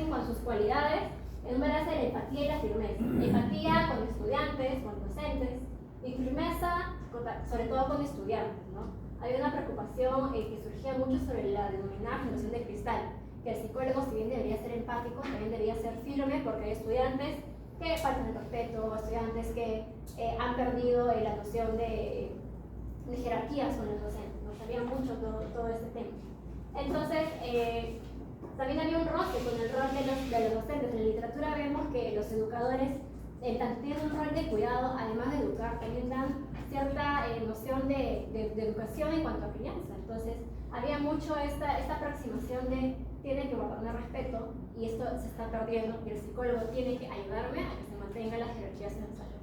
establecen con sus cualidades en un balance de la empatía y la firmeza. Empatía con estudiantes, con docentes, y firmeza sobre todo con estudiantes, ¿no? Había una preocupación que surgía mucho sobre la denominada generación de cristal, que el psicólogo, si bien debería ser empático, también debería ser firme, porque hay estudiantes que faltan el respeto, estudiantes que han perdido la noción de jerarquías con los docentes, ¿no? Sabía mucho todo este tema. Entonces, también había un roce con el rol de los docentes. En la literatura vemos que los educadores, tanto tienen un rol de cuidado, además de educar, también dan cierta noción de educación en cuanto a crianza. Entonces, había mucho esta aproximación de tiene que guardarme respeto, y esto se está perdiendo, y el psicólogo tiene que ayudarme a que se mantengan las jerarquías en el salón.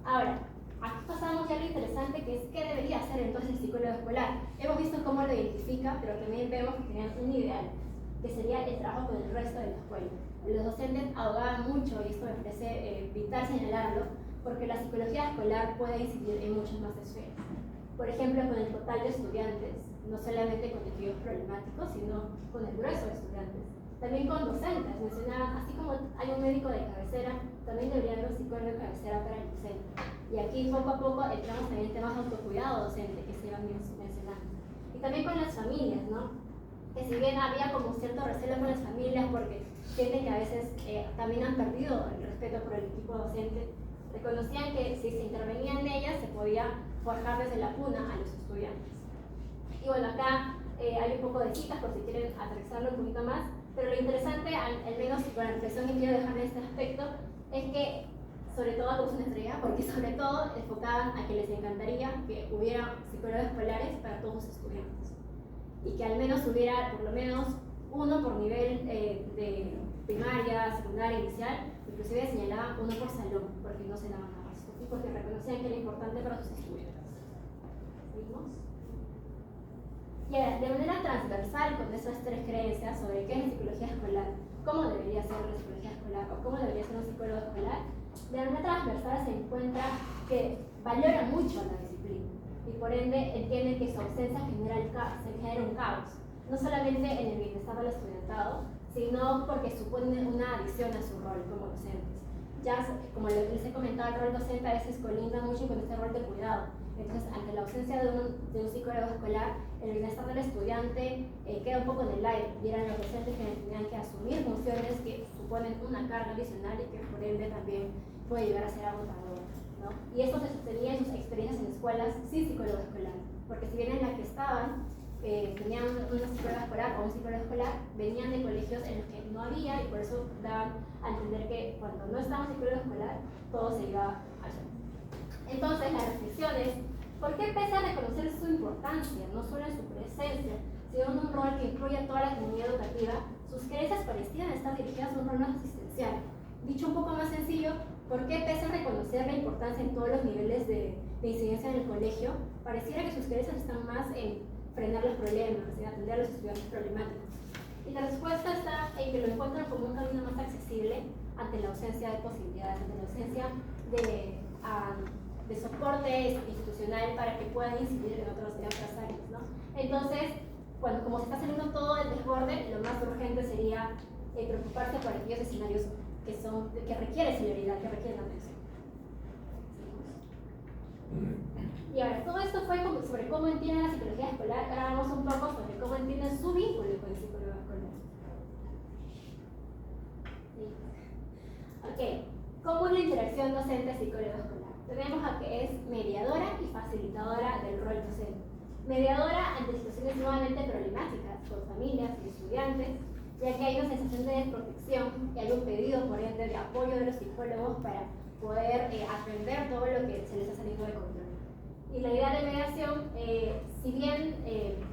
Ahora, aquí pasamos ya a lo interesante, que es qué debería hacer entonces el psicólogo escolar. Hemos visto cómo lo identifica, pero también vemos que tenían un ideal, que sería el trabajo con el resto de la escuela. Los docentes abogaban mucho, y esto me parece vital señalarlo, porque la psicología escolar puede incidir en muchas más esferas. Por ejemplo, con el total de estudiantes, no solamente con individuos problemáticos, sino con el grueso de estudiantes. También con docentes, mencionaban, así como hay un médico de cabecera, también debería haber un psicólogo de cabecera para el docente. Y aquí poco a poco entramos también en temas de autocuidado docente que se iban mencionando. Y también con las familias, ¿no? Que si bien había como cierto recelo con las familias, porque sienten que a veces también han perdido el respeto por el equipo docente, reconocían que si se intervenía en ellas se podía forjar desde la cuna a los estudiantes. Y bueno, acá hay un poco de citas por si quieren aterrizarlo un poquito más, pero lo interesante, al menos con la reflexión que quiero dejar en este aspecto, es que sobre todo como una entrega, porque sobre todo enfocaban a que les encantaría que hubiera psicólogos escolares para todos los estudiantes, y que al menos hubiera por lo menos uno por nivel de primaria, secundaria, inicial, inclusive señalaban uno por salón, porque no se daban abasto, y porque reconocían que era importante para sus estudiantes. ¿Seguimos? Y ahora, de manera transversal con esas tres creencias sobre qué es la psicología escolar, cómo debería ser la psicología escolar o cómo debería ser un psicólogo escolar, de manera transversal se encuentra que valora mucho la disciplina y por ende entiende que su ausencia genera un caos, no solamente en el bienestar del estudiantado, sino porque supone una adición a su rol como docentes. Ya, como les he comentado, el rol docente a veces colinda mucho con este rol de cuidado. Entonces, ante la ausencia de un psicólogo escolar, el bienestar del estudiante queda un poco en el aire, y eran los docentes que tenían que asumir funciones que suponen una carga adicional y que por ende también puede llegar a ser agotador, ¿no? Y esto se sostenía en sus experiencias en escuelas sin psicólogo escolar, porque si bien en la que estaban tenían una psicóloga escolar o un psicólogo escolar, venían de colegios en los que no había, y por eso daban a entender que cuando no estaba un psicólogo escolar, todo se iba al suelo. Entonces, la reflexión es, ¿por qué pese a reconocer su importancia, no solo en su presencia, sino en un rol que incluye a toda la comunidad educativa, sus creencias parecían estar dirigidas a un rol más asistencial? Dicho un poco más sencillo, ¿por qué pese a reconocer la importancia en todos los niveles de incidencia en el colegio, pareciera que sus creencias están más en frenar los problemas, en atender a los estudiantes problemáticos? Y la respuesta está en que lo encuentran como un camino más accesible ante la ausencia de posibilidades, ante la ausencia de soporte institucional para que puedan incidir en otras áreas, ¿no? Entonces, como se está saliendo todo del desborde, lo más urgente sería preocuparse por aquellos escenarios que requieren celeridad, que requieren atención. Y ahora, todo esto fue sobre cómo entienden la psicología escolar. Ahora vamos un poco sobre cómo entienden su vínculo con el psicólogo escolar. Ok, ¿cómo es la interacción docente-psicólogo escolar? Tenemos a que es mediadora y facilitadora del rol docente. Mediadora ante situaciones nuevamente problemáticas con familias y estudiantes, ya que hay una sensación de desprotección y hay un pedido, por ende, de apoyo de los psicólogos para poder atender todo lo que se les ha salido de control. Y la idea de mediación, si bien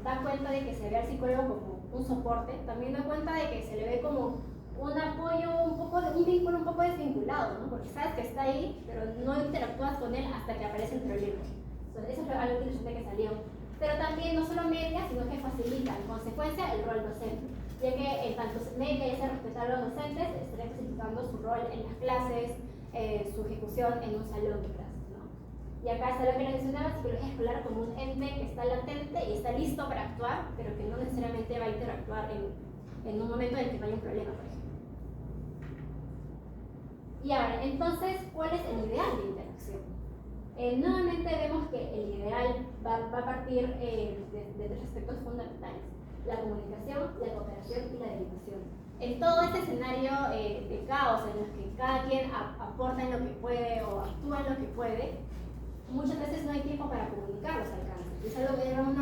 da cuenta de que se ve al psicólogo como un soporte, también da cuenta de que se le ve como un apoyo, un vínculo un poco desvinculado, ¿no? Porque sabes que está ahí, pero no interactúas con él hasta que aparece el problema. Entonces, eso es algo interesante que salió. Pero también no solo media, sino que facilita, en consecuencia, el rol docente, ya que en tanto media y hace respetar a los docentes, estaría facilitando su rol en las clases, su ejecución en un salón de clases, ¿no? Y Y acá está lo que les mencionaba, psicología escolar como un ente que está latente y está listo para actuar, pero que no necesariamente va a interactuar en un momento en el que no hay un problema, por ejemplo. Y ahora, entonces, ¿cuál es el ideal de interacción? Nuevamente vemos que el ideal va a partir de tres aspectos fundamentales: la comunicación, la cooperación y la derivación. En todo este escenario de caos en el que cada quien aporta en lo que puede o actúa en lo que puede, muchas veces no hay tiempo para comunicar los alcances. Es algo que era un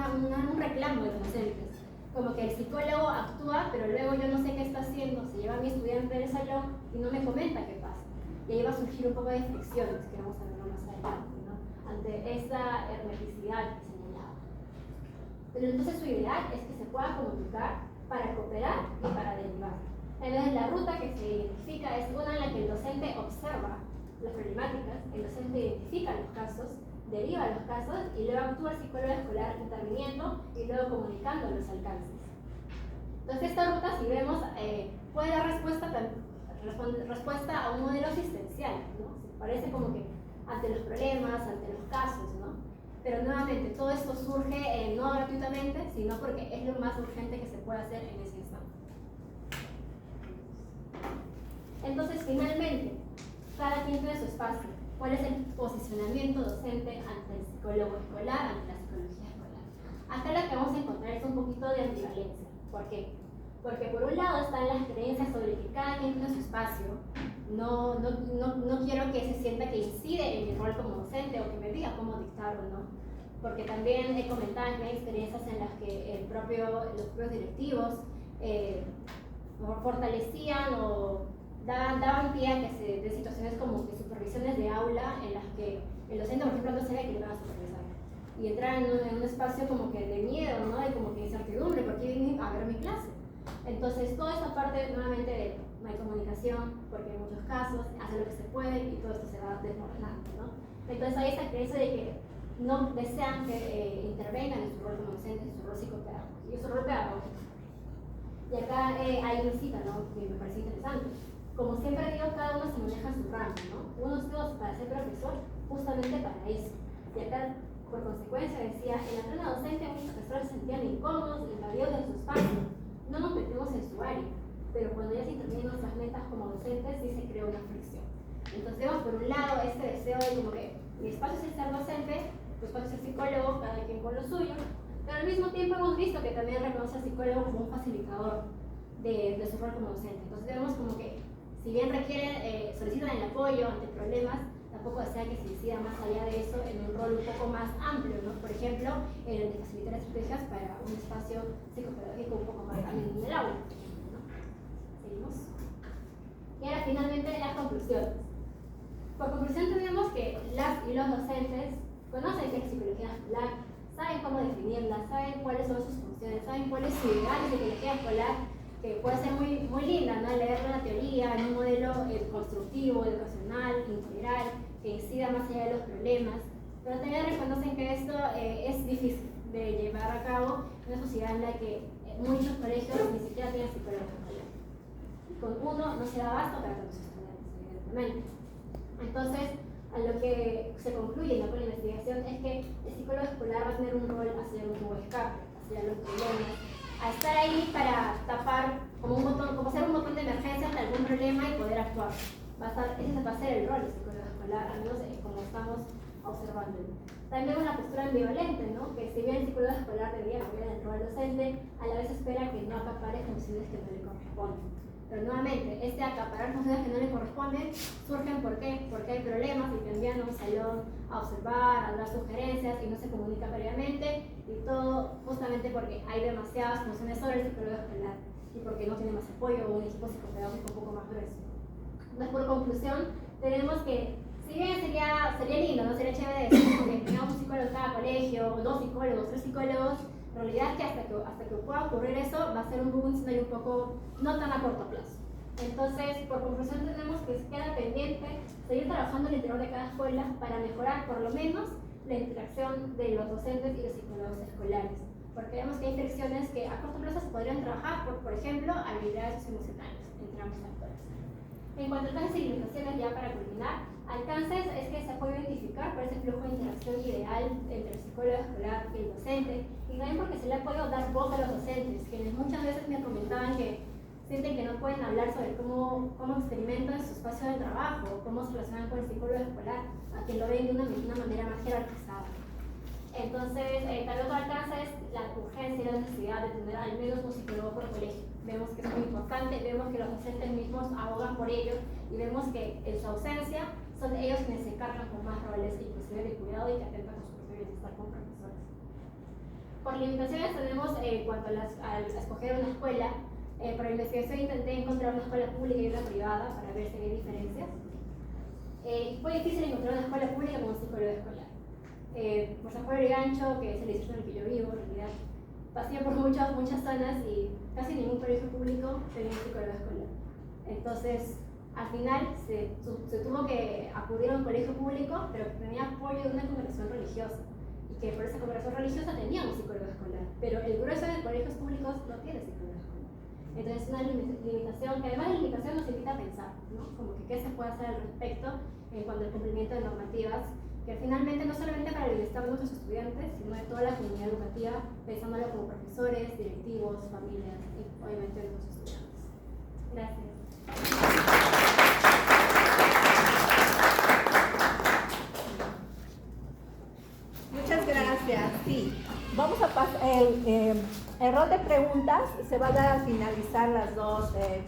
reclamo de los docentes. Como que el psicólogo actúa, pero luego yo no sé qué está haciendo, se lleva a mi estudiante del salón y no me comenta qué pasa. Y ahí va a surgir un poco de fricciones, que vamos a verlo más adelante, ¿no? Ante esa hermeticidad que señalaba. Pero entonces su ideal es que se pueda comunicar para cooperar y para derivar. Entonces la ruta que se identifica es una en la que el docente observa las problemáticas, el docente identifica los casos, deriva los casos y luego actúa el psicólogo escolar interviniendo y luego comunicando los alcances. Entonces esta ruta, si vemos, puede dar respuesta a un modelo asistencial, ¿no? Parece como que ante los problemas, ante los casos, ¿no? Pero nuevamente, todo esto surge no gratuitamente, sino porque es lo más urgente que se puede hacer en ese instante. Entonces, finalmente, cada quien tiene su espacio. ¿Cuál es el posicionamiento docente ante el psicólogo escolar, ante la psicología escolar? Acá lo que vamos a encontrar es un poquito de ambivalencia. ¿Por qué? Porque por un lado están las creencias sobre que cada quien tiene su espacio. No quiero que se sienta que incide en mi rol como docente o que me diga cómo dictar o no. Porque también he comentado que hay experiencias en las que los propios directivos fortalecían o daban pie a que se de situaciones como que supervisiones de aula en las que el docente, por ejemplo, no sabía que le iban a supervisar. Y entrar en un espacio como que de miedo, ¿no? Y como que incertidumbre, porque vienen a ver mi clase. Entonces, toda esa parte nuevamente de no hay comunicación, porque en muchos casos hace lo que se puede y todo esto se va desmoronando, ¿no? Entonces, hay esta creencia de que no desean que intervengan en su rol como docente, en su rol psicopedagógico y su rol pedagógico. Y acá hay una cita, ¿no? Que me parece interesante. Como siempre digo, cada uno se maneja en su rango, ¿no? Uno estudia para ser profesor justamente para eso. Y acá, por consecuencia, decía, en la plena docente muchos profesores se sentían incómodos, invadidos de su espacio. No nos metemos en su área, pero cuando ya se intervienen nuestras metas como docentes, sí se crea una fricción. Entonces vemos por un lado este deseo de como que mi espacio es el ser docente, tu espacio es el psicólogo, cada quien con lo suyo, pero al mismo tiempo hemos visto que también reconoce al psicólogo como un facilitador de su rol como docente. Entonces vemos como que si bien solicitan el apoyo ante problemas, tampoco desea que se decida más allá de eso en un rol un poco más amplio, ¿no? Por ejemplo, el de facilitar estrategias para un espacio psicopedagógico un poco más amplio en el aula, ¿no? Seguimos. Y ahora finalmente las conclusiones. Por conclusión tenemos que las y los docentes conocen qué es psicología escolar, saben cómo definirla, saben cuáles son sus funciones, saben cuál es su ideal de psicología escolar, que puede ser muy linda, ¿no? Leerla en la teoría, en un modelo constructivo, educacional, integral, que incida más allá de los problemas, pero también reconocen que esto es difícil de llevar a cabo en una sociedad en la que muchos colegios ni siquiera tienen psicólogos escolares. Con uno no se da abasto para tantos estudiantes, evidentemente. Entonces, a lo que se concluye con la investigación es que el psicólogo escolar va a tener un rol hacia un tubo de escape, hacia los problemas, a estar ahí para tapar como ser un botón de emergencia ante algún problema y poder actuar. Ese va a ser el rol del psicólogo escolar, al menos como estamos observando. También una postura ambivalente, ¿no? Que si bien el psicólogo escolar debería cambiar el rol docente, a la vez espera que no acapare funciones que no le corresponden. Pero nuevamente, este acaparar funciones que no le corresponden surgen ¿por qué? Porque hay problemas y te envían a un salón a observar, a dar sugerencias y no se comunica previamente, y todo justamente porque hay demasiadas funciones sobre el psicólogo escolar y porque no tiene más apoyo o un equipo psicopedagógico un poco más grueso. Entonces, por conclusión, tenemos que, si bien sería lindo, ¿no? Sería chévere decir que tengamos un psicólogo en cada colegio, o 2 psicólogos, 3 psicólogos, la realidad es que hasta que pueda ocurrir eso va a ser un escenario un poco no tan a corto plazo. Entonces, por conclusión, tenemos que queda pendiente seguir trabajando en el interior de cada escuela para mejorar por lo menos la interacción de los docentes y los psicólogos escolares, porque vemos que hay fricciones que a corto plazo se podrían trabajar por ejemplo, habilidades emocionales entre ambos actores. En cuanto a alcances y limitaciones, ya para culminar, alcances es que se puede identificar por ese flujo de interacción ideal entre el psicólogo escolar y el docente, y también porque se le ha podido dar voz a los docentes, quienes muchas veces me comentaban que sienten que no pueden hablar sobre cómo experimentan su espacio de trabajo, cómo se relacionan con el psicólogo escolar, a quien lo ven de una manera más jerarquizada. Entonces, tal otro alcance es la urgencia y la necesidad de tener al menos un psicólogo por colegio. Vemos que es muy importante, vemos que los docentes mismos abogan por ello y vemos que en su ausencia son ellos quienes se encargan con más roles, inclusive de cuidado y que atentan a su propio bienestar como profesores. Por limitaciones tenemos, en cuanto a escoger una escuela, por investigación intenté encontrar una escuela pública y una privada para ver si hay diferencias. Fue difícil encontrar una escuela pública con un psicólogo escolar. Por San Juan de Gancho, que es el distrito en el que yo vivo, en realidad, pasé por muchas zonas y casi ningún colegio público tenía un psicólogo escolar. Entonces, al final se tuvo que acudir a un colegio público, pero que tenía apoyo de una congregación religiosa, y que por esa congregación religiosa tenía un psicólogo escolar, pero el grueso de colegios públicos no tiene psicólogo escolar. Entonces, es una limitación que además la limitación nos invita a pensar, ¿no? Como que qué se puede hacer al respecto en cuanto al cumplimiento de normativas, que finalmente no solamente para el bienestar de nuestros estudiantes, sino de toda la comunidad educativa, pensándolo como profesores, directivos, familias y obviamente de nuestros estudiantes. Gracias. Muchas gracias. Sí, vamos a pasar el rol de preguntas se va a dar al finalizar las dos